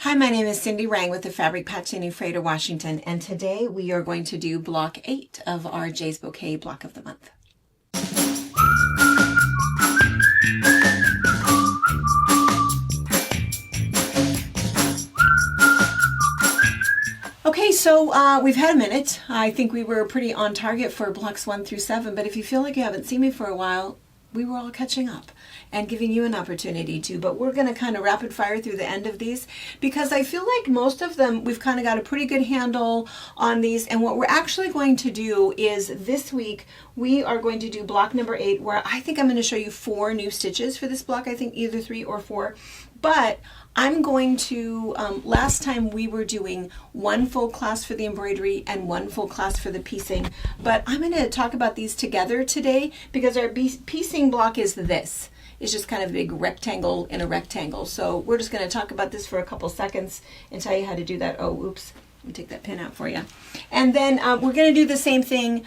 Hi, my name is Cindy Rang with the Fabric Patching in Freighter, Washington, and today we are going to do block 8 of our Jaye's Bouquet block of the month. Okay, so we've had a minute. I think we were pretty on target for blocks 1 through 7, but if you feel like you haven't seen me for a while, we were all catching up and giving you an opportunity to, but we're going to kind of rapid fire through the end of these because I feel like most of them we've kind of got a pretty good handle on these. And what we're actually going to do is this week we are going to do block number 8, where I think I'm going to show you 4 new stitches for this block. I think either 3 or 4, but I'm going to, last time we were doing 1 full class for the embroidery and 1 full class for the piecing, but I'm going to talk about these together today because our piecing block is this. It's just kind of a big rectangle in a rectangle. So we're just going to talk about this for a couple seconds and tell you how to do that. Oh, oops. Let me take that pin out for you. And then we're going to do the same thing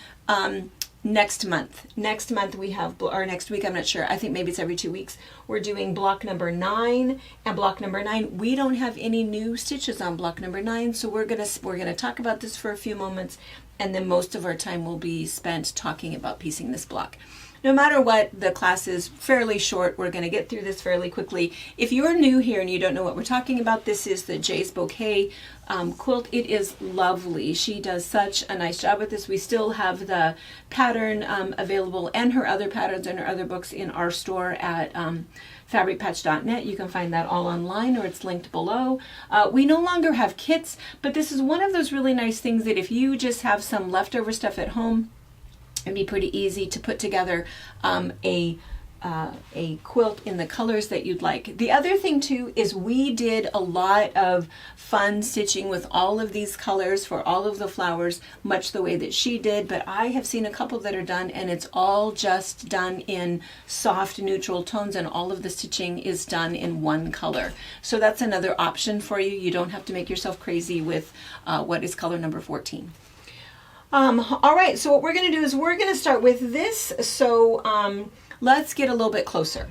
next month. Next month we have, or next week, I'm not sure. I think maybe it's every 2 weeks. We're doing block number 9 and block number 9. We don't have any new stitches on block number 9, so we're gonna talk about this for a few moments, and then most of our time will be spent talking about piecing this block. No matter what, the class is fairly short. We're going to get through this fairly quickly. If you're new here and you don't know what we're talking about, this is the Jaye's Bouquet quilt. It is lovely. She does such a nice job with this. We still have the pattern available and her other patterns and her other books in our store at fabricpatch.net. You can find that all online, or it's linked below. We no longer have kits, but this is one of those really nice things that if you just have some leftover stuff at home, it'd be pretty easy to put together a quilt in the colors that you'd like. The other thing too is we did a lot of fun stitching with all of these colors for all of the flowers, much the way that she did, but I have seen a couple that are done and it's all just done in soft neutral tones, and all of the stitching is done in one color. So that's another option for you. You don't have to make yourself crazy with what is color number 14. All right, so what we're going to do is we're going to start with this. So let's get a little bit closer.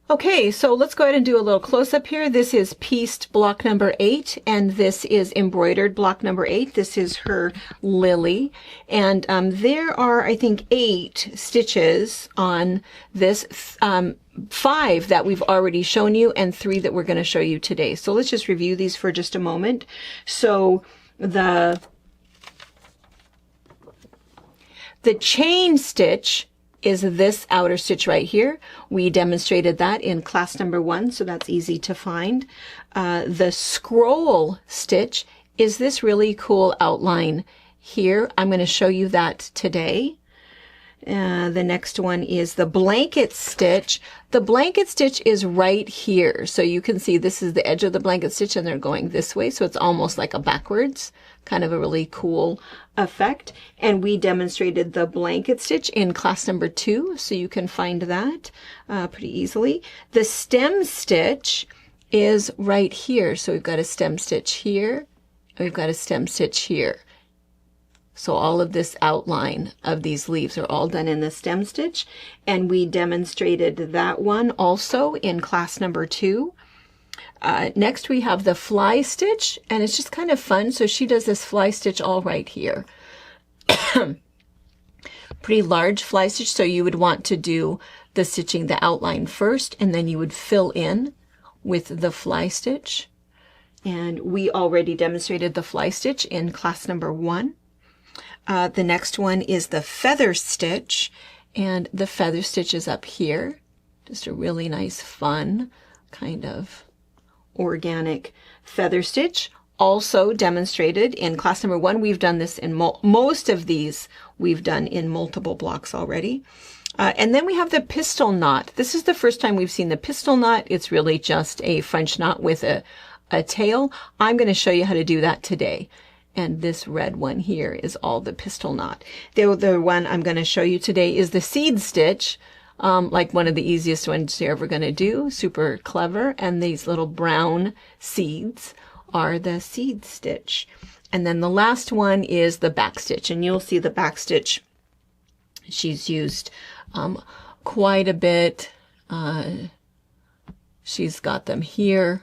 Okay, so let's go ahead and do a little close-up here. This is pieced block number 8, and this is embroidered block number 8. This is her lily, and there are, I think, 8 stitches on this, 5 that we've already shown you, and 3 that we're going to show you today. So let's just review these for just a moment. So the chain stitch is this outer stitch right here. We demonstrated that in class number 1, so that's easy to find. The scroll stitch is this really cool outline here. I'm going to show you that today. The next one is the blanket stitch. The blanket stitch is right here. So you can see this is the edge of the blanket stitch and they're going this way. So it's almost like a backwards, kind of a really cool effect. And we demonstrated the blanket stitch in class number 2. So you can find that pretty easily. The stem stitch is right here. So we've got a stem stitch here. And we've got a stem stitch here. So all of this outline of these leaves are all done in the stem stitch, and we demonstrated that one also in class number 2. Next we have the fly stitch, and it's just kind of fun. So she does this fly stitch all right here. Pretty large fly stitch, so you would want to do the stitching, the outline first, and then you would fill in with the fly stitch. And we already demonstrated the fly stitch in class number 1. The next one is the feather stitch, and the feather stitch is up here. Just a really nice, fun, kind of organic feather stitch. Also demonstrated in class number 1. We've done this in most of these we've done in multiple blocks already. And then we have the pistol knot. This is the first time we've seen the pistol knot. It's really just a French knot with a tail. I'm going to show you how to do that today. And this red one here is all the pistol knot. The other one I'm going to show you today is the seed stitch, like one of the easiest ones you're ever going to do. Super clever. And these little brown seeds are the seed stitch. And then the last one is the back stitch. And you'll see the back stitch. She's used quite a bit. She's got them here.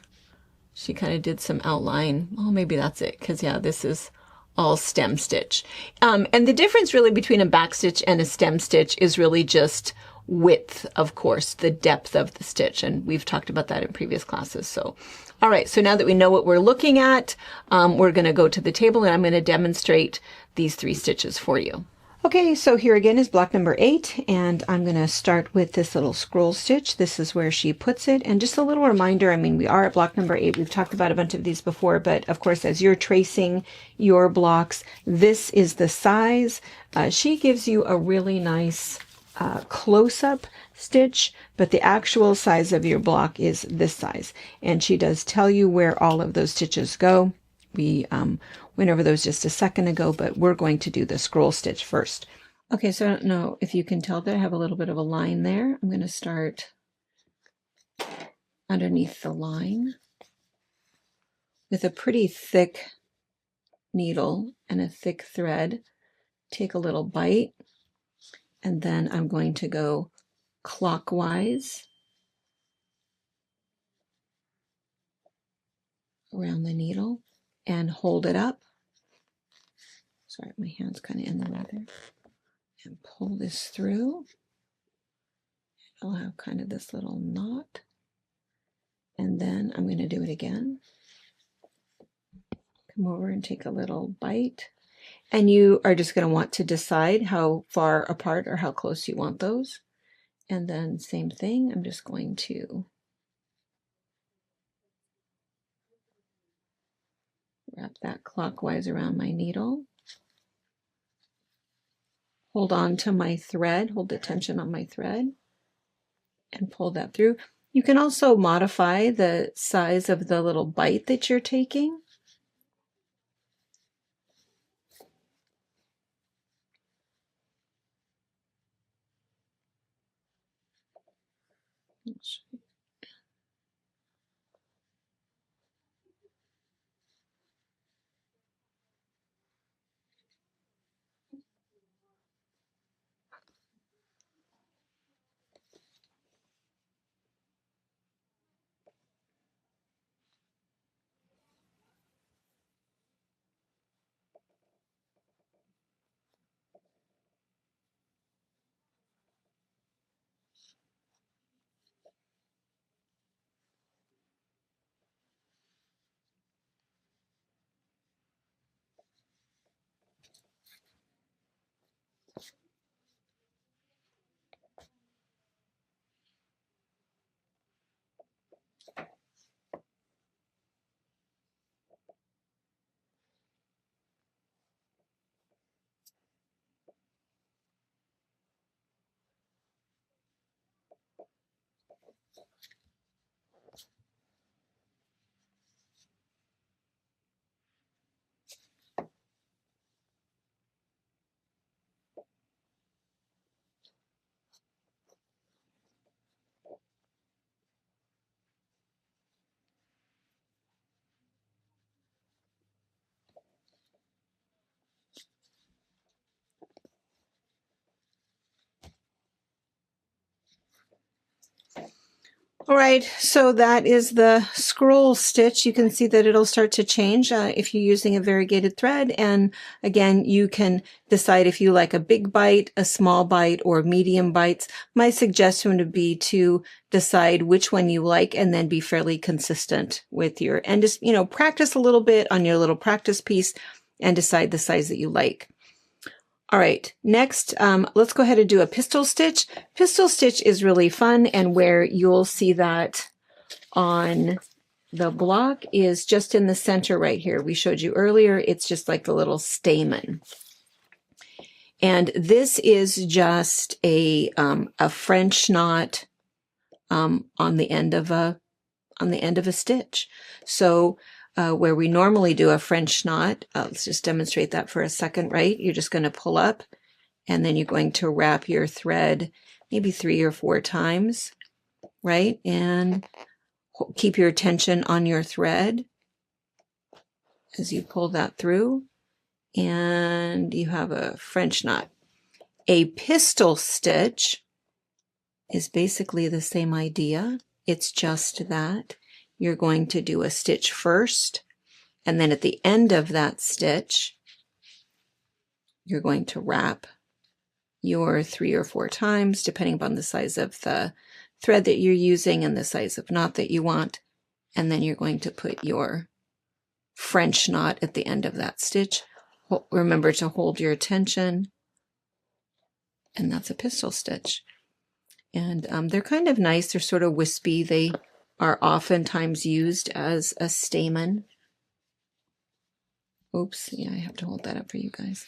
She kind of did some outline. Oh, maybe that's it, because yeah, this is all stem stitch. And the difference really between a back stitch and a stem stitch is really just width, of course, the depth of the stitch. And we've talked about that in previous classes. So, all right, so now that we know what we're looking at, we're going to go to the table and I'm going to demonstrate these 3 stitches for you. Okay, so here again is block number 8, and I'm going to start with this little scroll stitch. This is where she puts it, and just a little reminder, I mean, we are at block number 8. We've talked about a bunch of these before, but of course, as you're tracing your blocks, this is the size. She gives you a really nice close-up stitch, but the actual size of your block is this size, and she does tell you where all of those stitches go. We went over those just a second ago, but we're going to do the scroll stitch first. Okay, so I don't know if you can tell that I have a little bit of a line there. I'm going to start underneath the line with a pretty thick needle and a thick thread. Take a little bite, and then I'm going to go clockwise around the needle and hold it up. Sorry, my hand's kind of in the way there. And pull this through. I'll have kind of this little knot. And then I'm going to do it again. Come over and take a little bite. And you are just going to want to decide how far apart or how close you want those. And then same thing, I'm just going to wrap that clockwise around my needle. Hold on to my thread, hold the tension on my thread, and pull that through. You can also modify the size of the little bite that you're taking. All right, so that is the scroll stitch. You can see that it'll start to change if you're using a variegated thread. And again, you can decide if you like a big bite, a small bite, or medium bites. My suggestion would be to decide which one you like and then be fairly consistent with your, and just, you know, practice a little bit on your little practice piece and decide the size that you like. All right, next, let's go ahead and do a pistol stitch. Pistol stitch is really fun, and where you'll see that on the block is just in the center right here. We showed you earlier, it's just like the little stamen. And this is just a French knot on the end of a stitch. So where we normally do a French knot, let's just demonstrate that for a second, right? You're just going to pull up, and then you're going to wrap your thread maybe 3 or 4 times, right? And keep your tension on your thread as you pull that through, and you have a French knot. A pistol stitch is basically the same idea. It's just that you're going to do a stitch first, and then at the end of that stitch, you're going to wrap your 3 or 4 times, depending upon the size of the thread that you're using and the size of knot that you want. And then you're going to put your French knot at the end of that stitch. Remember to hold your attention. And that's a pistol stitch. And they're kind of nice. They're sort of wispy. They are oftentimes used as a stamen. Oops, yeah, I have to hold that up for you guys.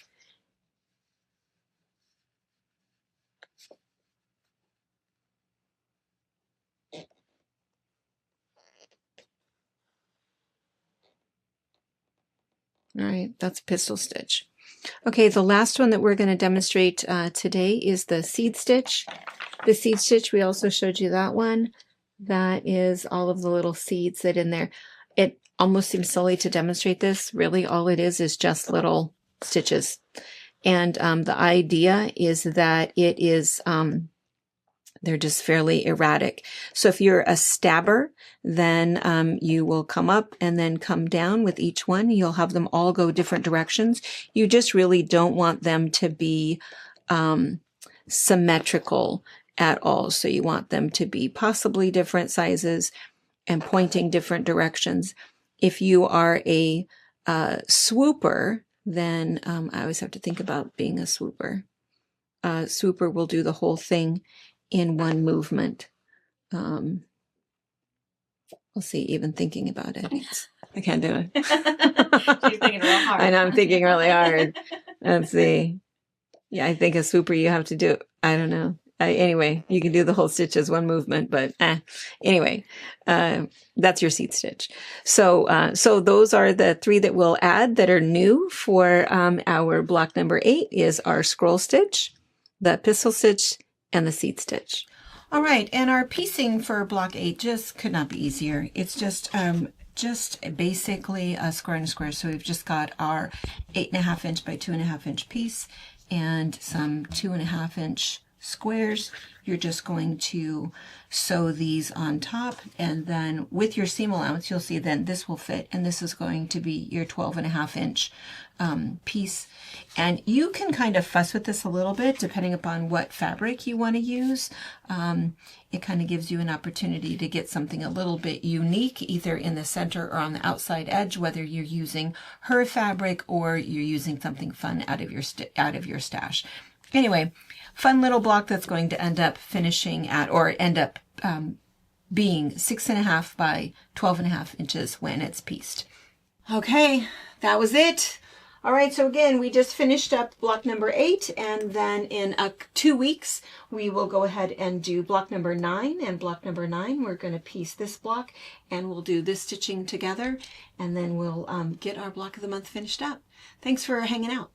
All right, that's a pistol stitch. Okay, the last one that we're going to demonstrate today is the seed stitch. The seed stitch, we also showed you that one. That is all of the little seeds that in there. It almost seems silly to demonstrate this. Really, all it is just little stitches. And the idea is that it is, they're just fairly erratic. So if you're a stabber, then you will come up and then come down with each one. You'll have them all go different directions. You just really don't want them to be symmetrical at all. So you want them to be possibly different sizes and pointing different directions. If you are a swooper, then I always have to think about being a swooper. Swooper will do the whole thing in one movement. We'll see, even thinking about it. I can't do it. She's thinking real hard. I know, I'm thinking really hard. Let's see. Yeah, I think a swooper you have to do, I don't know. Anyway, you can do the whole stitch as one movement, but anyway, that's your seed stitch. So those are the 3 that we'll add that are new for our block number 8 is our scroll stitch, the pistol stitch, and the seed stitch. All right, and our piecing for block 8 just could not be easier. It's just basically a square and a square. So we've just got our 8.5 inch by 2.5 inch piece and some 2.5 inch squares. You're just going to sew these on top, and then with your seam allowance, you'll see then this will fit, and this is going to be your 12.5 inch piece. And you can kind of fuss with this a little bit depending upon what fabric you want to use. It kind of gives you an opportunity to get something a little bit unique, either in the center or on the outside edge, whether you're using her fabric or you're using something fun out of your stash. Anyway, fun little block that's going to end up finishing at, or end up being 6.5 by 12.5 inches when it's pieced. Okay, that was it. All right, so again, we just finished up block number 8, and then in 2 weeks, we will go ahead and do block number 9. And block number 9, we're going to piece this block, and we'll do this stitching together, and then we'll get our block of the month finished up. Thanks for hanging out.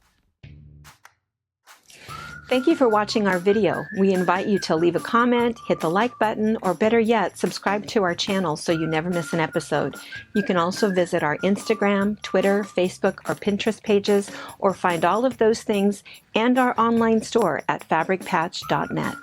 Thank you for watching our video. We invite you to leave a comment, hit the like button, or better yet, subscribe to our channel so you never miss an episode. You can also visit our Instagram, Twitter, Facebook, or Pinterest pages, or find all of those things and our online store at fabricpatch.net.